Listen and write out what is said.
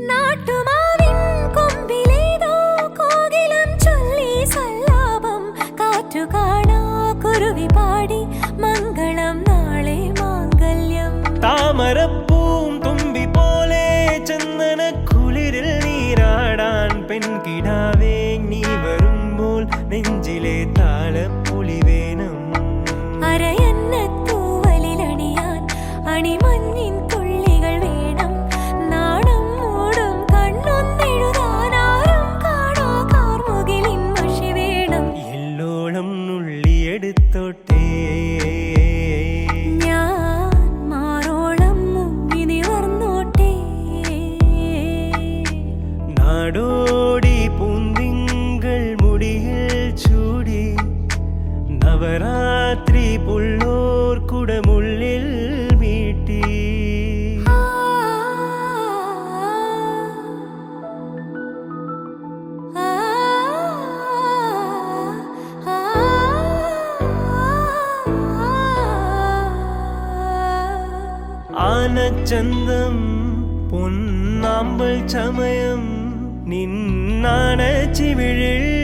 നാട്ടുമാവിൻ കൊമ്പിലേതോ കോകിലം ചൊല്ലി സല്ലാപം കാറ്റുകാണാ കുരുവി പാടി മംഗളം നാളെ മാംഗല്യം. താമരപ്പൂം തുമ്പി പോലെ ചന്ദന കുളിരിൽ നീരാടാൻ പെൺകിടാവേ നീ വരുമ്പോൾ നെഞ്ചിലെ താളപ്പുളി വേണം. അരയന്നത്തൂവലിലണിയാൻ അണിമഞ്ഞിൻ തുള്ളികൾ വേണം. നാണം മൂടും കണ്ണൊന്നെഴുതാൻ ആരും കാണാ കാർമുകിലിൻ മഷി വേണം. എല്ലോളം നുള്ളിയെടുത്തോട്ടെ ഞാൻ മാറോളം മുങ്ങി നിവർന്നോട്ടെ. നാടോടി പൂന്തിങ്കൾ മുടിയിൽ ചൂടി നവരാത്രി പുള്ളോർ കുടമുള്ളിൽ മീട്ടി. ആ, ആ, ആ, ആനച്ചന്തം പൊന്നാമ്പൽ ചമയം നിന്നാണ ചിവിഴിൽ